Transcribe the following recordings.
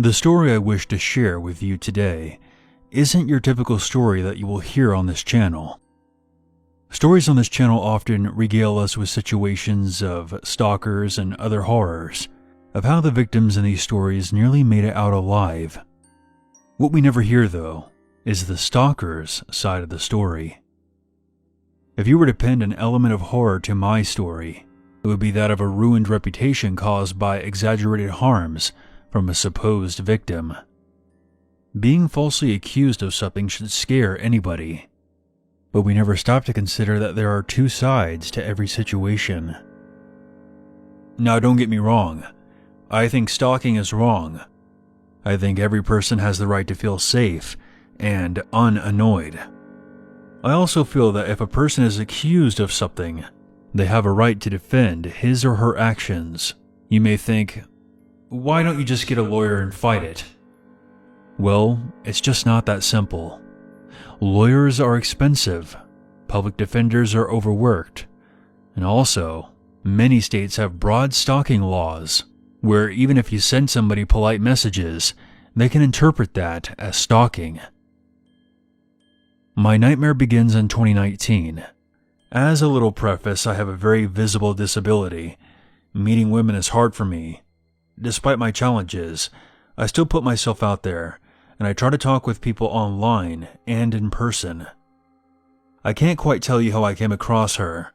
The story I wish to share with you today isn't your typical story that you will hear on this channel. Stories on this channel often regale us with situations of stalkers and other horrors, of how the victims in these stories nearly made it out alive. What we never hear, though, is the stalker's side of the story. If you were to pin an element of horror to my story, it would be that of a ruined reputation caused by exaggerated harms from a supposed victim. Being falsely accused of something should scare anybody, but we never stop to consider that there are two sides to every situation. Now, don't get me wrong. I think stalking is wrong. I think every person has the right to feel safe and unannoyed. I also feel that if a person is accused of something, they have a right to defend his or her actions. You may think, why don't you just get a lawyer and fight it? Well, it's just not that simple. Lawyers are expensive, public defenders are overworked, and also, many states have broad stalking laws, where even if you send somebody polite messages, they can interpret that as stalking. My nightmare begins in 2019. As a little preface, I have a very visible disability. Meeting women is hard for me. Despite my challenges, I still put myself out there, and I try to talk with people online and in person. I can't quite tell you how I came across her,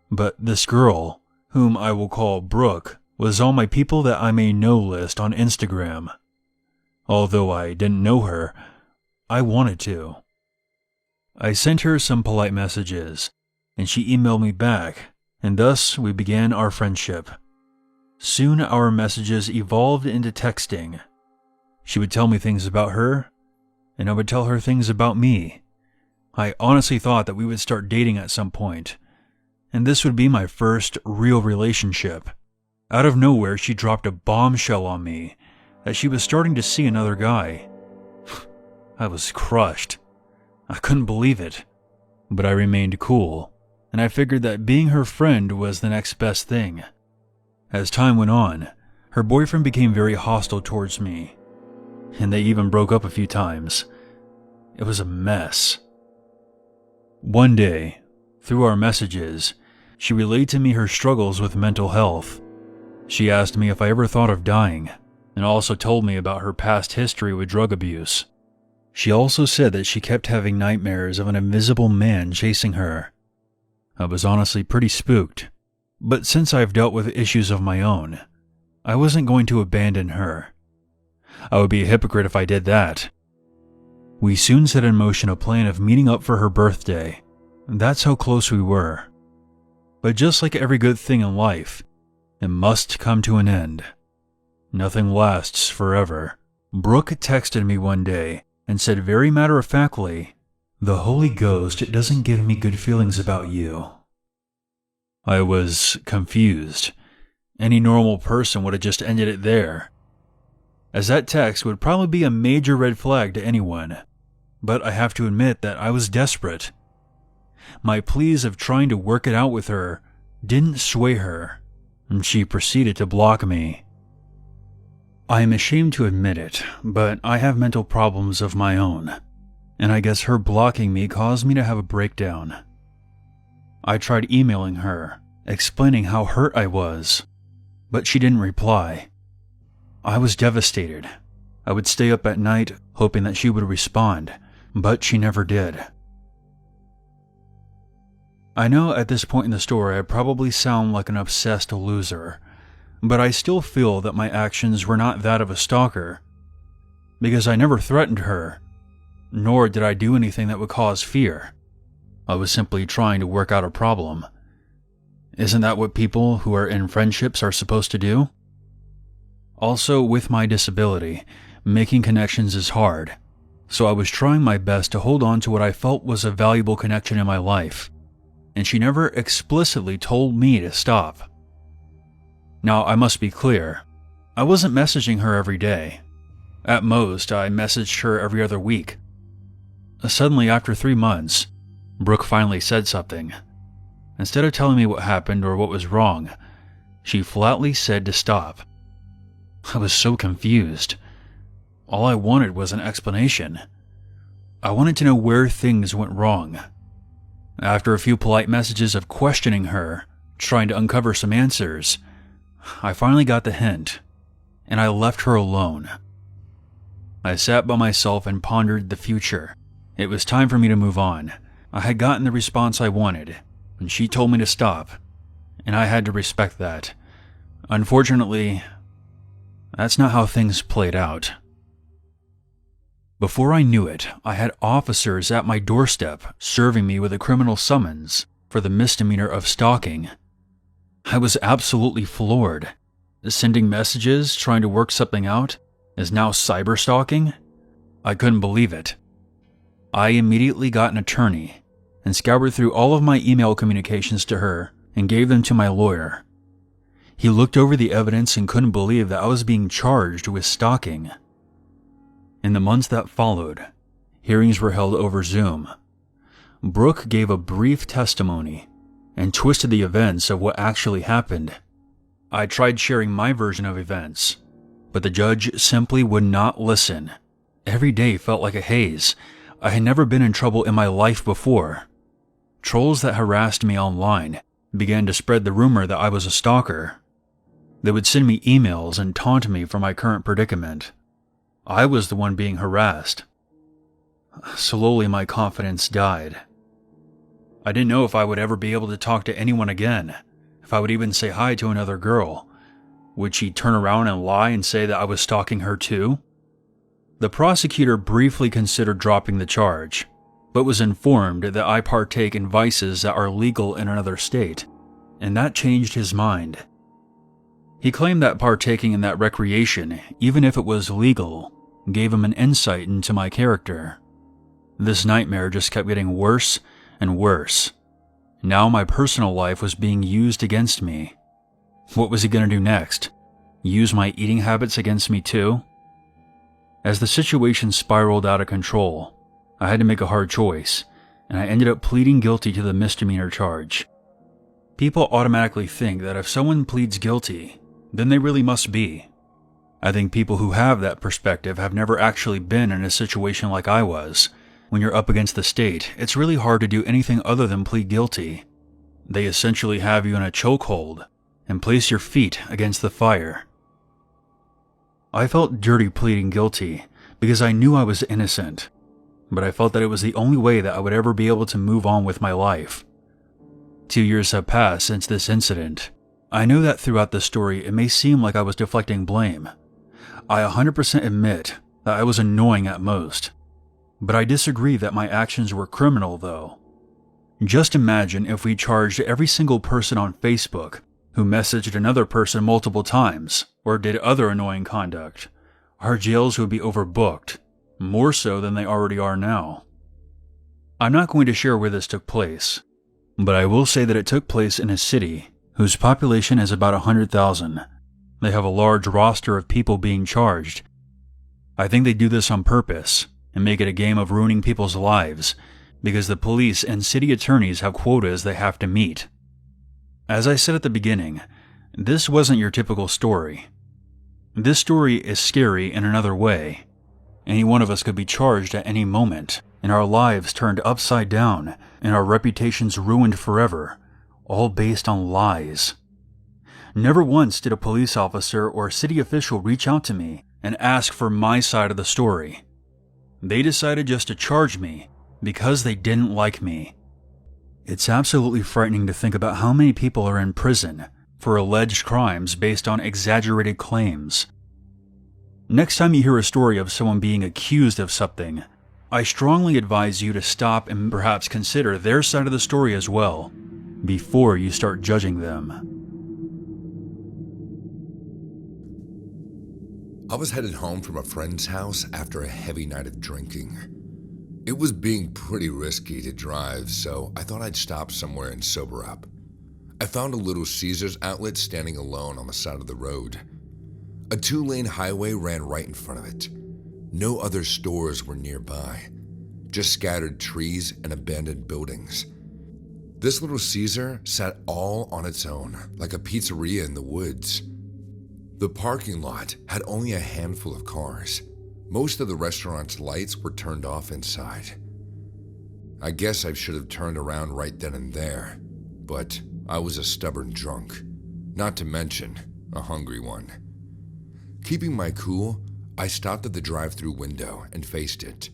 but this girl, whom I will call Brooke, was on my people that I may know list on Instagram. Although I didn't know her, I wanted to. I sent her some polite messages, and she emailed me back, and thus we began our friendship. Soon our messages evolved into texting. She would tell me things about her, and I would tell her things about me. I honestly thought that we would start dating at some point, and this would be my first real relationship. Out of nowhere, she dropped a bombshell on me that she was starting to see another guy. I was crushed. I couldn't believe it, but I remained cool, and I figured that being her friend was the next best thing. As time went on, her boyfriend became very hostile towards me, and they even broke up a few times. It was a mess. One day, through our messages, she relayed to me her struggles with mental health. She asked me if I ever thought of dying, and also told me about her past history with drug abuse. She also said that she kept having nightmares of an invisible man chasing her. I was honestly pretty spooked. But since I've dealt with issues of my own, I wasn't going to abandon her. I would be a hypocrite if I did that. We soon set in motion a plan of meeting up for her birthday. That's how close we were. But just like every good thing in life, it must come to an end. Nothing lasts forever. Brooke texted me one day and said very matter-of-factly, "The Holy Ghost doesn't give me good feelings about you." I was confused. Any normal person would have just ended it there, as that text would probably be a major red flag to anyone. But I have to admit that I was desperate. My pleas of trying to work it out with her didn't sway her, and she proceeded to block me. I am ashamed to admit it, but I have mental problems of my own, and I guess her blocking me caused me to have a breakdown. I tried emailing her, explaining how hurt I was, but she didn't reply. I was devastated. I would stay up at night hoping that she would respond, but she never did. I know at this point in the story I probably sound like an obsessed loser, but I still feel that my actions were not that of a stalker, because I never threatened her, nor did I do anything that would cause fear. I was simply trying to work out a problem. Isn't that what people who are in friendships are supposed to do? Also, with my disability, making connections is hard, so I was trying my best to hold on to what I felt was a valuable connection in my life, and she never explicitly told me to stop. Now, I must be clear, I wasn't messaging her every day. At most, I messaged her every other week. Suddenly, after 3 months, Brooke finally said something. Instead of telling me what happened or what was wrong, she flatly said to stop. I was so confused. All I wanted was an explanation. I wanted to know where things went wrong. After a few polite messages of questioning her, trying to uncover some answers, I finally got the hint, and I left her alone. I sat by myself and pondered the future. It was time for me to move on. I had gotten the response I wanted, and she told me to stop, and I had to respect that. Unfortunately, that's not how things played out. Before I knew it, I had officers at my doorstep serving me with a criminal summons for the misdemeanor of stalking. I was absolutely floored. Sending messages, trying to work something out, is now cyber stalking? I couldn't believe it. I immediately got an attorney and scoured through all of my email communications to her and gave them to my lawyer. He looked over the evidence and couldn't believe that I was being charged with stalking. In the months that followed, hearings were held over Zoom. Brooke gave a brief testimony and twisted the events of what actually happened. I tried sharing my version of events, but the judge simply would not listen. Every day felt like a haze. I had never been in trouble in my life before. Trolls that harassed me online began to spread the rumor that I was a stalker. They would send me emails and taunt me for my current predicament. I was the one being harassed. Slowly, my confidence died. I didn't know if I would ever be able to talk to anyone again, if I would even say hi to another girl. Would she turn around and lie and say that I was stalking her too? The prosecutor briefly considered dropping the charge, but was informed that I partake in vices that are legal in another state, and that changed his mind. He claimed that partaking in that recreation, even if it was legal, gave him an insight into my character. This nightmare just kept getting worse and worse. Now my personal life was being used against me. What was he going to do next? Use my eating habits against me too? As the situation spiraled out of control, I had to make a hard choice, and I ended up pleading guilty to the misdemeanor charge. People automatically think that if someone pleads guilty, then they really must be. I think people who have that perspective have never actually been in a situation like I was. When you're up against the state, it's really hard to do anything other than plead guilty. They essentially have you in a chokehold and place your feet against the fire. I felt dirty pleading guilty because I knew I was innocent, but I felt that it was the only way that I would ever be able to move on with my life. 2 years have passed since this incident. I know that throughout the story it may seem like I was deflecting blame. I 100% admit that I was annoying at most, but I disagree that my actions were criminal though. Just imagine if we charged every single person on Facebook who messaged another person multiple times or did other annoying conduct. Our jails would be overbooked, more so than they already are now. I'm not going to share where this took place, but I will say that it took place in a city whose population is about 100,000. They have a large roster of people being charged. I think they do this on purpose and make it a game of ruining people's lives because the police and city attorneys have quotas they have to meet. As I said at the beginning, this wasn't your typical story. This story is scary in another way. Any one of us could be charged at any moment, and our lives turned upside down, and our reputations ruined forever, all based on lies. Never once did a police officer or city official reach out to me and ask for my side of the story. They decided just to charge me because they didn't like me. It's absolutely frightening to think about how many people are in prison for alleged crimes based on exaggerated claims. Next time you hear a story of someone being accused of something, I strongly advise you to stop and perhaps consider their side of the story as well, before you start judging them. I was headed home from a friend's house after a heavy night of drinking. It was being pretty risky to drive, so I thought I'd stop somewhere and sober up. I found a Little Caesars outlet standing alone on the side of the road. A 2-lane highway ran right in front of it. No other stores were nearby, just scattered trees and abandoned buildings. This Little Caesar sat all on its own, like a pizzeria in the woods. The parking lot had only a handful of cars, Most of the restaurant's lights were turned off inside. I guess I should have turned around right then and there, but I was a stubborn drunk, not to mention a hungry one. Keeping my cool, I stopped at the drive-thru window and faced it.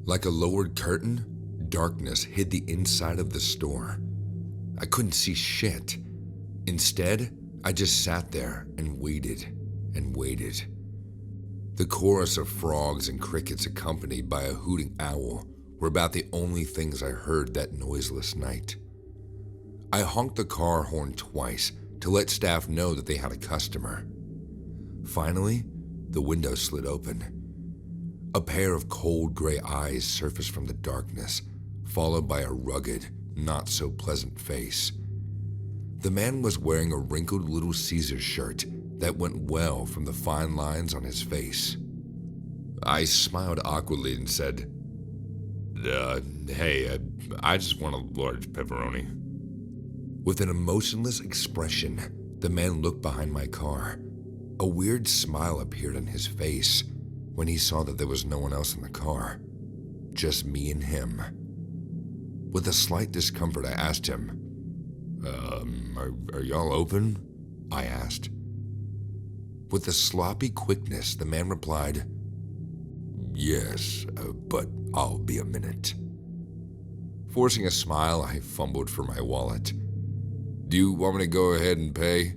Like a lowered curtain, darkness hid the inside of the store. I couldn't see shit. Instead, I just sat there and waited and waited. The chorus of frogs and crickets accompanied by a hooting owl were about the only things I heard that noiseless night. I honked the car horn twice to let staff know that they had a customer. Finally, the window slid open. A pair of cold gray eyes surfaced from the darkness, followed by a rugged, not-so-pleasant face. The man was wearing a wrinkled Little Caesars shirt that went well from the fine lines on his face. I smiled awkwardly and said, hey, I just want a large pepperoni. With an emotionless expression, the man looked behind my car. A weird smile appeared on his face when he saw that there was no one else in the car, just me and him. With a slight discomfort, I asked him, are y'all open? I asked. With a sloppy quickness, the man replied, yes, but I'll be a minute. Forcing a smile, I fumbled for my wallet. Do you want me to go ahead and pay?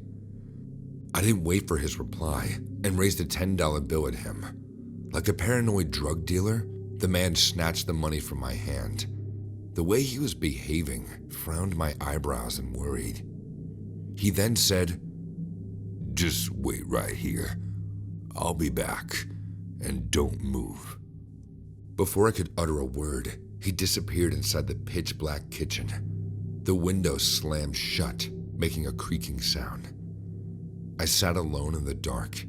I didn't wait for his reply and raised a $10 bill at him. Like a paranoid drug dealer, the man snatched the money from my hand. The way he was behaving frowned my eyebrows and worried. He then said, just wait right here. I'll be back, and don't move. Before I could utter a word, he disappeared inside the pitch-black kitchen. The window slammed shut, making a creaking sound. I sat alone in the dark.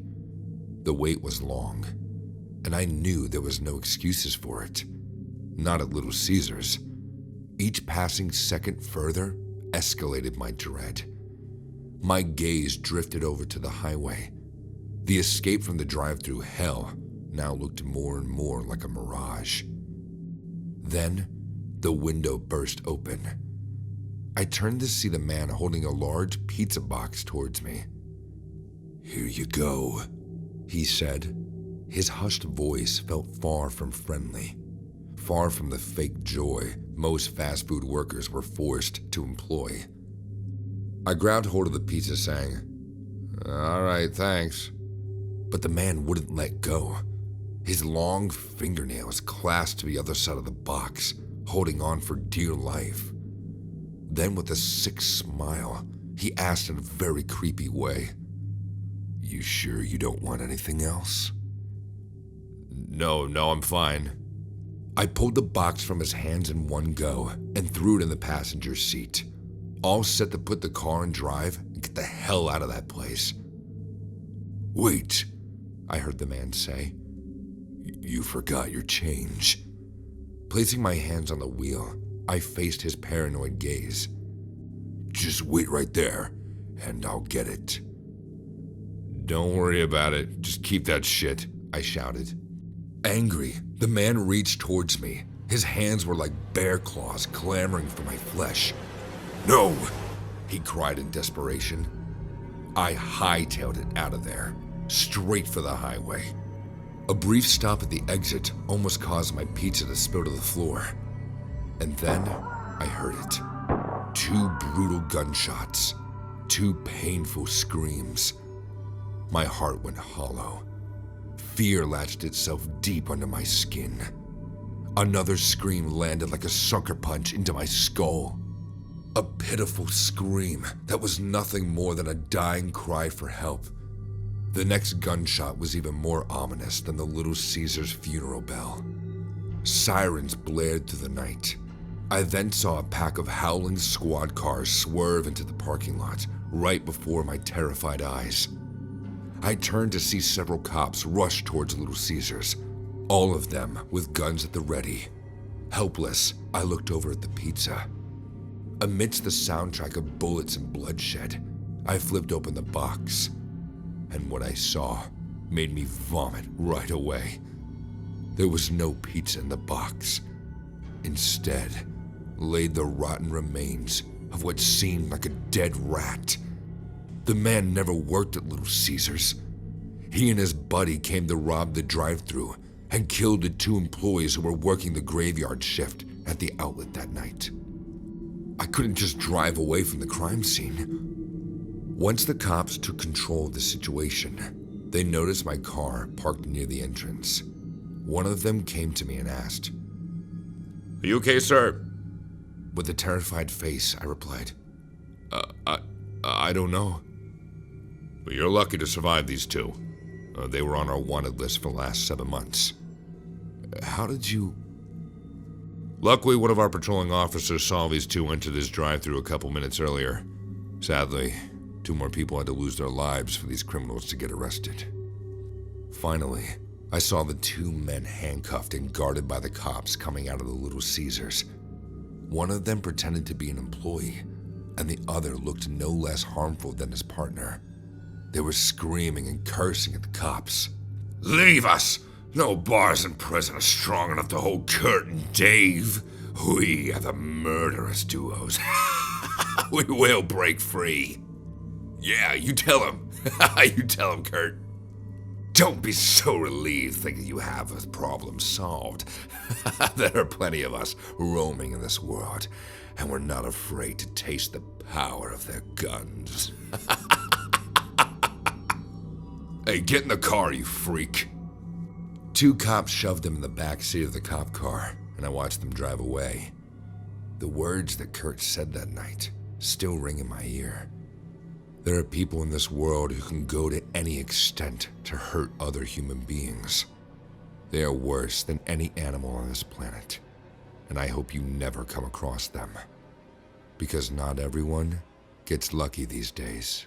The wait was long, and I knew there was no excuses for it. Not at Little Caesars. Each passing second further escalated my dread. My gaze drifted over to the highway. The escape from the drive-thru hell now looked more and more like a mirage. Then, the window burst open. I turned to see the man holding a large pizza box towards me. Here you go, he said. His hushed voice felt far from friendly, far from the fake joy most fast food workers were forced to employ. I grabbed hold of the pizza saying, all right, thanks. But the man wouldn't let go. His long fingernails clasped to the other side of the box, holding on for dear life. Then with a sick smile, he asked in a very creepy way, you sure you don't want anything else? No, I'm fine. I pulled the box from his hands in one go and threw it in the passenger seat, all set to put the car in drive and get the hell out of that place. Wait, I heard the man say. You forgot your change. Placing my hands on the wheel, I faced his paranoid gaze. Just wait right there, and I'll get it. Don't worry about it. Just keep that shit, I shouted. Angry, the man reached towards me. His hands were like bear claws clamoring for my flesh. No, he cried in desperation. I hightailed it out of there, straight for the highway. A brief stop at the exit almost caused my pizza to spill to the floor. And then I heard it. 2 brutal gunshots, 2 painful screams. My heart went hollow. Fear latched itself deep under my skin. Another scream landed like a sucker punch into my skull. A pitiful scream that was nothing more than a dying cry for help. The next gunshot was even more ominous than the Little Caesars funeral bell. Sirens blared through the night. I then saw a pack of howling squad cars swerve into the parking lot right before my terrified eyes. I turned to see several cops rush towards Little Caesars, all of them with guns at the ready. Helpless, I looked over at the pizza. Amidst the soundtrack of bullets and bloodshed, I flipped open the box, and what I saw made me vomit right away. There was no pizza in the box. Instead, laid the rotten remains of what seemed like a dead rat. The man never worked at Little Caesars. He and his buddy came to rob the drive-thru and killed the 2 employees who were working the graveyard shift at the outlet that night. I couldn't just drive away from the crime scene. Once the cops took control of the situation, they noticed my car parked near the entrance. One of them came to me and asked, "Are you okay, sir?" With a terrified face, I replied, I don't know. But you're lucky to survive these 2. They were on our wanted list for the last 7 months. How did you... Luckily, one of our patrolling officers saw these 2 enter this drive-thru a couple minutes earlier. Sadly, 2 more people had to lose their lives for these criminals to get arrested. Finally, I saw the 2 men handcuffed and guarded by the cops coming out of the Little Caesars. One of them pretended to be an employee, and the other looked no less harmful than his partner. They were screaming and cursing at the cops. "Leave us! No bars in prison are strong enough to hold Kurt and Dave. We are the murderous duos. We will break free." "Yeah, you tell him. You tell him, Kurt. Don't be so relieved thinking you have a problem solved. There are plenty of us roaming in this world, and we're not afraid to taste the power of their guns." "Hey, get in the car, you freak." 2 cops shoved him in the back seat of the cop car, and I watched them drive away. The words that Kurt said that night still ring in my ear. There are people in this world who can go to any extent to hurt other human beings. They are worse than any animal on this planet, and I hope you never come across them. Because not everyone gets lucky these days.